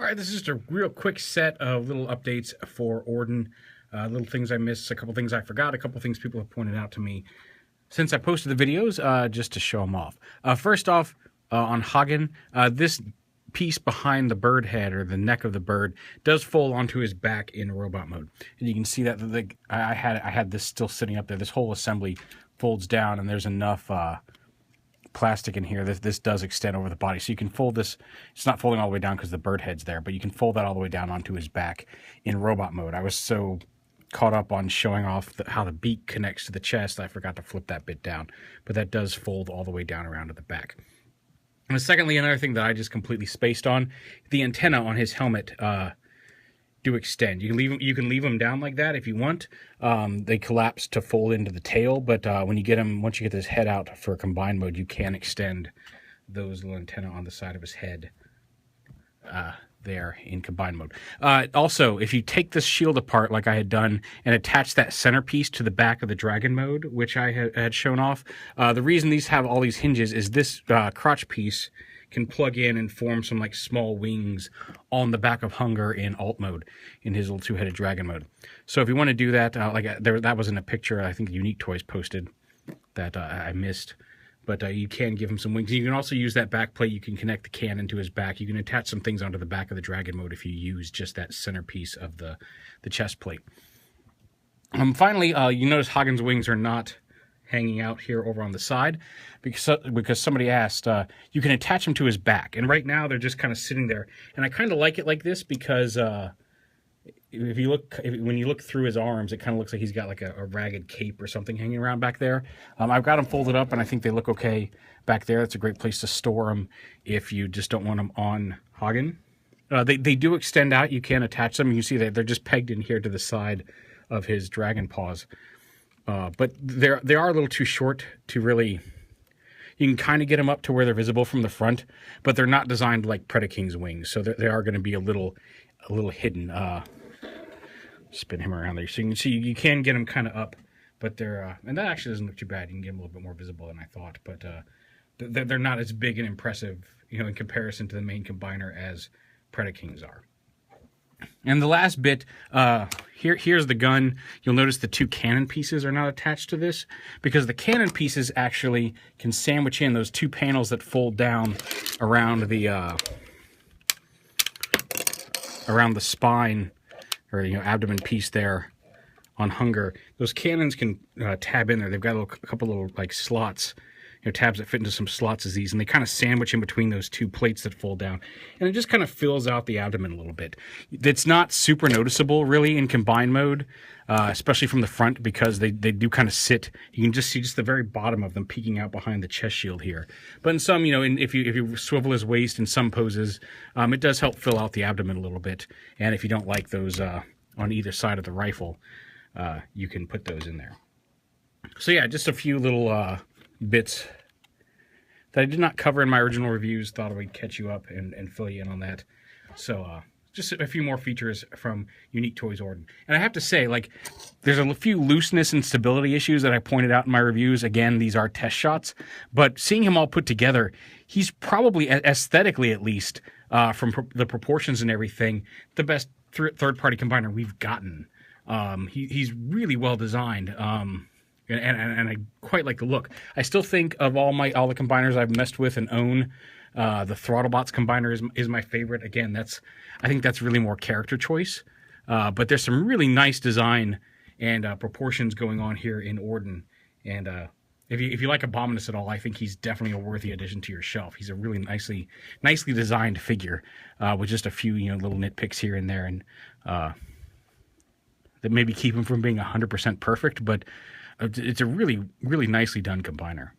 right, this is just a real quick set of little updates for ORDIN. Little things I missed, a couple things I forgot, a couple things people have pointed out to me since I posted the videos, just to show them off. First off, on Hagen, this piece behind the bird head, or the neck of the bird, does fold onto his back in robot mode. And you can see that I had this still sitting up there. This whole assembly folds down, and there's enough plastic in here. This does extend over the body, so you can fold this. It's not folding all the way down because the bird head's there, but you can fold that all the way down onto his back in robot mode. I was so caught up on showing off how the beak connects to the chest, I forgot to flip that bit down, but that does fold all the way down around to the back. And secondly, another thing that I just completely spaced on, the antenna on his helmet do extend. You can leave them down like that if you want. They collapse to fold into the tail, but once you get this head out for combined mode, you can extend those little antenna on the side of his head there in combined mode. Also, if you take this shield apart like I had done and attach that centerpiece to the back of the dragon mode, which I had shown off, the reason these have all these hinges is this crotch piece can plug in and form some like small wings on the back of Hunger in alt mode, in his little two-headed dragon mode. So if you want to do that, that was in a picture I think Unique Toys posted that I missed. But you can give him some wings. You can also use that back plate. You can connect the cannon to his back. You can attach some things onto the back of the dragon mode if you use just that centerpiece of the chest plate. Finally, you notice Hagen's wings are not hanging out here over on the side because somebody asked. You can attach them to his back, and right now they're just kind of sitting there. And I kind of like it like this because when you look through his arms, it kind of looks like he's got like a ragged cape or something hanging around back there. I've got them folded up, and I think they look okay back there. It's a great place to store them if you just don't want them on Hagen. They do extend out. You can attach them. You see that they're just pegged in here to the side of his dragon paws. But they are a little too short to really... You can kind of get them up to where they're visible from the front, but they're not designed like Predaking's wings, so they are going to be a little hidden. Spin him around there, so you can see you can get them kind of up, but they're and that actually doesn't look too bad. You can get them a little bit more visible than I thought, but they're not as big and impressive, in comparison to the main combiner as Predaking's are. And the last bit, here's the gun. You'll notice the two cannon pieces are not attached to this because the cannon pieces actually can sandwich in those two panels that fold down around the spine, or abdomen piece there on Hunger. Those cannons can tab in there. They've got a couple little like slots, tabs that fit into some slots as these, and they kind of sandwich in between those two plates that fold down, and it just kind of fills out the abdomen a little bit. It's not super noticeable really in combined mode, especially from the front, because they do kind of sit. You can just see the very bottom of them peeking out behind the chest shield here. But in some, if you swivel his waist in some poses, it does help fill out the abdomen a little bit. And if you don't like those on either side of the rifle, you can put those in there. So yeah, just a few little bits that I did not cover in my original reviews. Thought I would catch you up and fill you in on that. So just a few more features from Unique Toys ORDIN. And I have to say, there's a few looseness and stability issues that I pointed out in my reviews. Again, these are test shots, but seeing him all put together, he's probably, aesthetically at least, from the proportions and everything, the best third-party combiner we've gotten. He's really well designed. And I quite like the look. I still think of all the combiners I've messed with and own, the ThrottleBots combiner is my favorite. Again, I think that's really more character choice. But there's some really nice design and proportions going on here in ORDIN. And if you like Abominus at all, I think he's definitely a worthy addition to your shelf. He's a really nicely designed figure with just a few little nitpicks here and there, and that maybe keep him from being 100% perfect, but it's a really, really nicely done combiner.